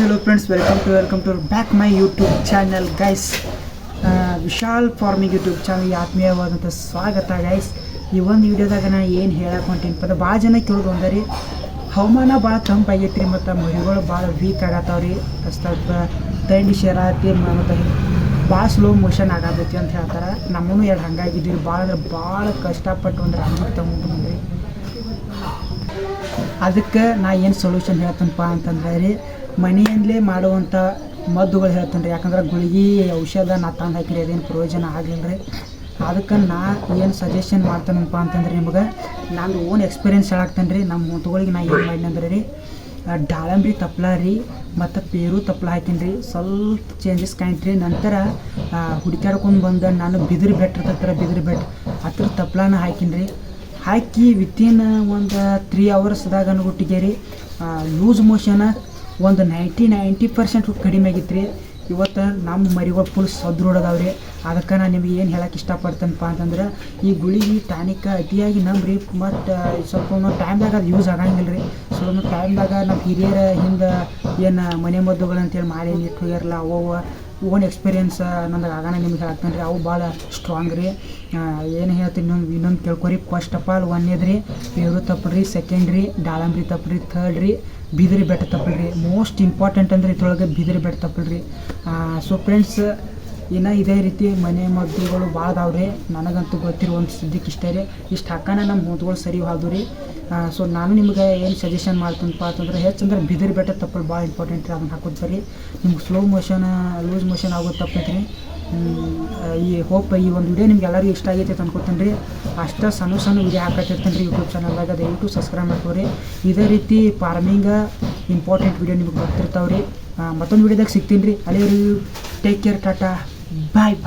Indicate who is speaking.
Speaker 1: hello friends, welcome to back my YouTube channel guys. Vishal farming YouTube ಚಾನಲ್ಗೆ ಆತ್ಮೀಯವಾದಂಥ ಸ್ವಾಗತ guys. ಈ ಒಂದು ವಿಡಿಯೋದಾಗ ನಾನು ಏನು ಹೇಳಕ್ಕೆ ಹೊಂಟೀನಿ ಭಾಳ ಜನ ಕೇಳೋದು ಒಂದರಿ ಹವಾಮಾನ ಭಾಳ ತಂಪಾಗೈತೆ ರೀ ಮತ್ತು ಮರಿಗಳು ಭಾಳ ವೀಕ್ ಆಗತ್ತವ್ರಿ, ಸ್ವಲ್ಪ ಥಂಡಿ ಶೇರಾತಿ ಮತ್ತು ಭಾಳ ಸ್ಲೋ ಮೋಷನ್ ಆಗತೈತಿ ಅಂತ ಹೇಳ್ತಾರೆ. ನಮ್ಮೂ ಎರಡು ಹಂಗಾಗಿದ್ದೀವಿ, ಭಾಳ ಕಷ್ಟಪಟ್ಟು ಒಂದು ಹಂಗೆ ತೊಗೊಂಡ್ಬಂದ್ರಿ. ಅದಕ್ಕೆ ನಾ ಏನು ಸೊಲ್ಯೂಷನ್ ಹೇಳ್ತೇನಪ್ಪ ಅಂತಂದ್ರೆ ರೀ, ಮನೆಯಲ್ಲೇ ಮಾಡುವಂಥ ಮದ್ದುಗಳು ಹೇಳ್ತೇನೆ ರೀ. ಯಾಕಂದ್ರೆ ಗುಳಿಗೆ ಔಷಧ ನಾ ತಂದು ಹಾಕಿರಿ ಅದೇನು ಪ್ರಯೋಜನ ಆಗಲಿಲ್ಲ ರೀ. ಅದಕ್ಕೆ ನಾ ಏನು ಸಜೆಷನ್ ಮಾಡ್ತೇನಪ್ಪ ಅಂತಂದ್ರೆ ನಿಮ್ಗೆ ನಾನು ಓನ್ ಎಕ್ಸ್ಪೀರಿಯೆನ್ಸ್ ಹೇಳಾಕ್ತೇನೆ ರೀ. ನಮ್ಮ ಮುತ್ತುಗಳಿಗೆ ನಾ ಏನು ಮಾಡಿದೆ ಅಂದ್ರೆ ರೀ, ದಾಳಂಬ್ರಿ ತಪ್ಪಲ ರೀ ಮತ್ತು ಪೇರು ತಪ್ಪಲ ಹಾಕೀನಿ ರೀ. ಸ್ವಲ್ಪ ಚೇಂಜಸ್ ಕಾಣ್ತೀರಿ. ನಂತರ ಹುಡುಕ್ಯಾಡ್ಕೊಂಡು ಬಂದು ನಾನು ಬಿದಿರು ಬೆಟ್ಟ ಬಿದಿರು ಬೆಟ್ಟ ಹತ್ರ ತಪ್ಪಲನ ಹಾಕೀನಿ ರೀ. ಹಾಕಿ ವಿತಿನ್ ಒಂದು 3 ಅವರ್ಸ್ದಾಗ ಅನ್ಗುಟ್ಟಿಗೆ ರೀ ಲೂಸ್ ಮೋಷನ ಒಂದು 90% ಕಡಿಮೆ ಆಗಿತ್ತು ರೀ. ಇವತ್ತು ನಮ್ಮ ಮರಿಗಳು ಫುಲ್ ಸದೃಢದವ್ರಿ. ಅದಕ್ಕೆ ನಾನು ನಿಮ್ಗೆ ಏನು ಹೇಳಕ್ಕೆ ಇಷ್ಟಪಡ್ತೇನಪ್ಪ ಅಂತಂದ್ರೆ, ಈ ಗುಳಿಗೆ ಟಾನಿಕ್ ಅತಿಯಾಗಿ ನಂಬ್ರಿ, ಮತ್ತು ಸ್ವಲ್ಪ ಒಂದು ಟೈಮ್ದಾಗ ಅದು ಯೂಸ್ ಆಗಂಗಿಲ್ಲ ರೀ. ಸ್ವಲ್ಪ ಟೈಮ್ದಾಗ ನಮ್ಮ ಹಿರಿಯರ ಹಿಂದೆ ಏನು ಮನೆ ಮದ್ದುಗಳಂತೇಳಿ ಮಾಡಿ ಇಟ್ಟು ಹೋಗ್ಯಾರಲ್ಲ, ಅವು ಓನ್ ಎಕ್ಸ್ಪೀರಿಯೆನ್ಸ್ ನಂದಾಗ ಆಗೋಣ ನಿಮ್ಗೆ ಹೇಳ್ತೇನೆ ರೀ. ಅವು ಭಾಳ ಸ್ಟ್ರಾಂಗ್ ರೀ. ಏನು ಹೇಳ್ತೀನಿ ಇನ್ನೊಂದು ಕೇಳ್ಕೊರಿ. ಫಸ್ಟ್ ಆಫ್ ಆಲ್ ಒಂದೇದು ರೀ ಪೇರು ತಪ್ಪಲ್ರಿ, ಸೆಕೆಂಡ್ ರೀ ದಾಳಂಬ್ರಿ ತಪ್ಪಲ್ರಿ, ಥರ್ಡ್ ರೀ ಬಿದಿರು ಬೆಟ್ಟ ತಪ್ಪಲ್ರಿ. ಮೋಸ್ಟ್ ಇಂಪಾರ್ಟೆಂಟ್ ಅಂದ್ರೆ ಇದ್ರೊಳಗೆ ಬಿದಿರು ಬೆಟ್ಟ ತಪ್ಪಲ್ರಿ. ಸೊ ಫ್ರೆಂಡ್ಸ್, ಇನ್ನು ಇದೇ ರೀತಿ ಮನೆ ಮದ್ದುಗಳು ಭಾಳ ಅದಾವ್ರಿ. ನನಗಂತೂ ಗೊತ್ತಿರೋ ಒಂದು ಸದ್ಯಕ್ಕೆ ಇಷ್ಟೇ ರೀ. ಇಷ್ಟು ಹಾಕೋಣ ನಮ್ಮ ಮುದ್ದುಗಳು ಸರಿ ಹೋದ್ವು ರೀ. ಸೊ ನಾನು ನಿಮ್ಗೆ ಏನು ಸಜೆಷನ್ ಮಾಡ್ತೀನಪ್ಪ ಅಂತಂದ್ರೆ, ಹೆಚ್ಚಂದ್ರೆ ಬಿದಿರು ಬೆಟ್ಟ ತಪ್ಪಲು ಭಾಳ ಇಂಪಾರ್ಟೆಂಟ್ ರೀ. ಅದನ್ನು ಹಾಕೋದು ಬರೀ ನಿಮ್ಗೆ ಸ್ಲೋ ಮೋಷನ್ ಲೂಸ್ ಮೋಷನ್ ಆಗೋದು ತಪ್ಪೈತೆ ರೀ. ಈ ಒಂದು ವಿಡಿಯೋ ನಿಮ್ಗೆ ಎಲ್ಲರಿಗೂ ಇಷ್ಟ ಆಗೈತೆ ಅಂತ ಅನ್ಕೋತೀನಿ ರೀ. ಅಷ್ಟು ಸಣ್ಣ ವಿಡಿಯೋ ಹಾಕತ್ತಿರ್ತೀನಿ ರೀ ಯೂಟ್ಯೂಬ್ ಚಾನಲ್ದಾಗ. ದಯವಿಟ್ಟು ಸಬ್ಸ್ಕ್ರೈಬ್ ಮಾಡ್ಕೊರಿ. ಇದೇ ರೀತಿ ಫಾರ್ಮಿಂಗ್ ಇಂಪಾರ್ಟೆಂಟ್ ವಿಡಿಯೋ ನಿಮ್ಗೆ ಬರ್ತಿರ್ತಾವೆ ರೀ. ಮತ್ತೊಂದು ವಿಡಿಯೋದಾಗ ಸಿಗ್ತೀನಿ ರೀ. ಅಲ್ಲಿವರೆಗೂ ಟೇಕ್ ಕೇರ್, ಟಾಟಾ, ಬಾಯ್.